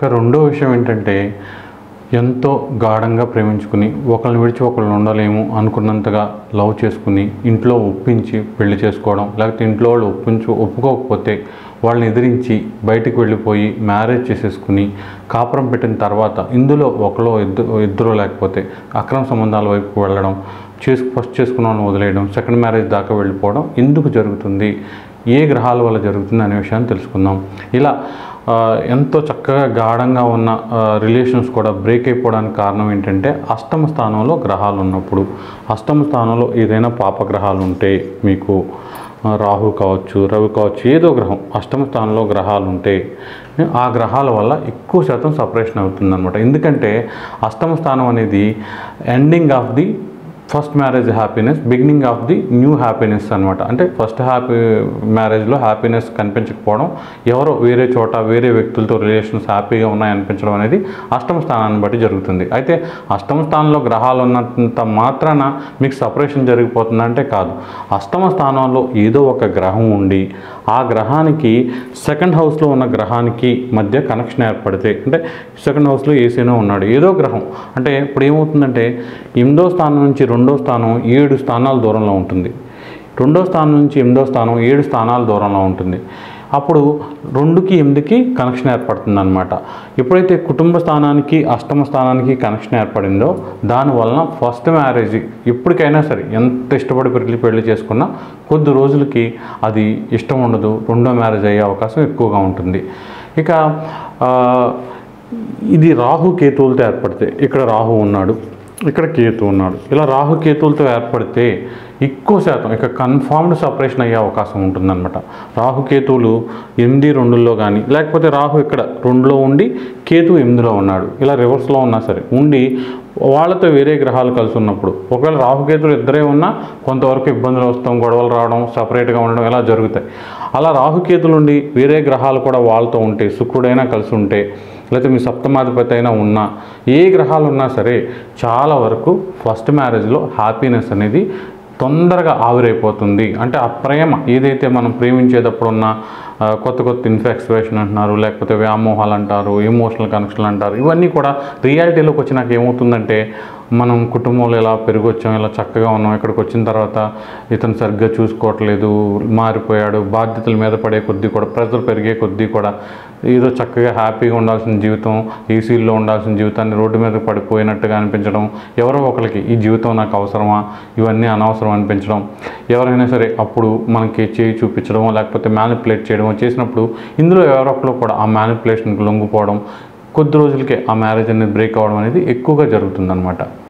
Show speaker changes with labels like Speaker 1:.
Speaker 1: ఇక రెండో విషయం ఏంటంటే, ఎంతో గాఢంగా ప్రేమించుకుని ఒకరిని విడిచి ఒకళ్ళు ఉండలేము అనుకున్నంతగా లవ్ చేసుకుని ఇంట్లో ఒప్పించి పెళ్లి చేసుకోవడం, లేకపోతే ఇంట్లో వాళ్ళు ఒప్పుకోకపోతే వాళ్ళని ఎదిరించి బయటికి వెళ్ళిపోయి మ్యారేజ్ చేసేసుకుని కాపురం పెట్టిన తర్వాత ఇందులో ఒకలో ఇద్దరు లేకపోతే అక్రమ సంబంధాల వైపు వెళ్ళడం, ఫస్ట్ చేసుకున్న వాళ్ళని వదిలేయడం, సెకండ్ మ్యారేజ్ దాకా వెళ్ళిపోవడం ఎందుకు జరుగుతుంది, ఏ గ్రహాల వల్ల జరుగుతుంది అనే విషయాన్ని తెలుసుకుందాం. ఇలా ఎంతో చక్కగా గాఢంగా ఉన్న రిలేషన్స్ కూడా బ్రేక్ అయిపోవడానికి కారణం ఏంటంటే, అష్టమ స్థానంలో గ్రహాలు ఉన్నప్పుడు. అష్టమ స్థానంలో ఏదైనా పాపగ్రహాలు ఉంటే, మీకు రాహు కావచ్చు, రవి కావచ్చు, ఏదో గ్రహం అష్టమ స్థానంలో గ్రహాలు ఉంటే ఆ గ్రహాల వల్ల ఎక్కువ శాతం సపరేషన్ అవుతుందన్నమాట. ఎందుకంటే అష్టమ స్థానం అనేది ending of the first marriage happiness, beginning of the new happiness అనమాట. అంటే ఫస్ట్ మ్యారేజ్లో హ్యాపీనెస్ కనిపించకపోవడం, ఎవరో వేరే చోట వేరే వ్యక్తులతో రిలేషన్స్ హ్యాపీగా ఉన్నాయనిపించడం అనేది అష్టమ స్థానాన్ని బట్టి జరుగుతుంది. అయితే అష్టమ స్థానంలో గ్రహాలు ఉన్నంత మాత్రాన మీకు సపరేషన్ జరిగిపోతుందంటే కాదు. అష్టమ స్థానంలో ఏదో ఒక గ్రహం ఉండి ఆ గ్రహానికి సెకండ్ హౌస్లో ఉన్న గ్రహానికి మధ్య కనెక్షన్ ఏర్పడితే, అంటే సెకండ్ హౌస్లో ఏసీనో ఉన్నాడు, ఏదో గ్రహం అంటే ఇప్పుడు ఏమవుతుందంటే 8వ స్థానం నుంచి 2వ స్థానం 7 స్థానాల దూరంలో ఉంటుంది. 2వ స్థానం నుంచి 8వ స్థానం 7 స్థానాల దూరంలో ఉంటుంది. అప్పుడు 2కి 8కి కనెక్షన్ ఏర్పడుతుంది అనమాట. ఎప్పుడైతే కుటుంబ స్థానానికి అష్టమ స్థానానికి కనెక్షన్ ఏర్పడిందో దానివలన ఫస్ట్ మ్యారేజ్ ఎప్పటికైనా సరే ఎంత ఇష్టపడి పెళ్లి చేసుకున్నా కొద్ది రోజులకి అది ఇష్టం ఉండదు, రెండో మ్యారేజ్ అయ్యే అవకాశం ఎక్కువగా ఉంటుంది. ఇక ఇది రాహు కేతువులతో ఏర్పడితే, ఇక్కడ రాహు ఉన్నాడు, ఇక్కడ కేతు ఉన్నాడు, ఇలా రాహుకేతువులతో ఏర్పడితే ఎక్కువ శాతం ఇక కన్ఫామ్డ్ సపరేషన్ అయ్యే అవకాశం ఉంటుందన్నమాట. రాహుకేతువులు 8-2లో కానీ, లేకపోతే రాహు ఇక్కడ 2లో ఉండి కేతు 8లో ఉన్నాడు, ఇలా రివర్స్లో ఉన్నా సరే ఉండి వాళ్ళతో వేరే గ్రహాలు కలిసి ఉన్నప్పుడు, ఒకవేళ రాహుకేతులు ఇద్దరే ఉన్నా కొంతవరకు ఇబ్బందులు వస్తాం, గొడవలు రావడం, సపరేట్గా ఉండడం ఇలా జరుగుతాయి. అలా రాహుకేతులు ఉండి వేరే గ్రహాలు కూడా వాళ్ళతో ఉంటే, శుక్రుడైనా కలిసి ఉంటే, లేకపోతే మీ సప్తమాధిపతి అయినా ఉన్నా, ఏ గ్రహాలు ఉన్నా సరే చాలా వరకు ఫస్ట్ మ్యారేజ్లో హ్యాపీనెస్ అనేది తొందరగా ఆవిరైపోతుంది. అంటే ఆ ప్రేమ ఏదైతే మనం ప్రేమించేటప్పుడు ఉన్న కొత్త ఇన్ఫాక్చుయేషన్ అంటున్నారు, లేకపోతే వ్యామోహాలు అంటారు, ఎమోషనల్ కనెక్షన్లు అంటారు, ఇవన్నీ కూడా రియాలిటీలోకి వచ్చినాక ఏమవుతుందంటే, మనం కుటుంబంలో ఇలా పెరిగొచ్చాం, ఇలా చక్కగా ఉన్నాం, ఇక్కడికి వచ్చిన తర్వాత ఇతను సరిగ్గా చూసుకోవట్లేదు, మారిపోయాడు, బాధ్యతల మీద పడే కొద్దీ కూడా, ప్రెజర్ పెరిగే కొద్దీ కూడా ఏదో చక్కగా హ్యాపీగా ఉండాల్సిన జీవితం, ఏసీల్లో ఉండాల్సిన జీవితాన్ని రోడ్డు మీద పడిపోయినట్టుగా అనిపించడం, ఎవరో ఒకరికి ఈ జీవితం నాకు అవసరమా, ఇవన్నీ అనవసరం అనిపించడం, ఎవరైనా సరే అప్పుడు మనకి చేయి చూపించడం లేకపోతే మ్యానిపులేట్ చేయడం చేసినప్పుడు ఇందులో ఎవరో ఒకరు కూడా ఆ మ్యానిపులేషన్కి లొంగిపోవడం, కొద్ది రోజులకే ఆ మ్యారేజ్ అనేది బ్రేక్ అవ్వడం అనేది ఎక్కువగా జరుగుతుందన్నమాట.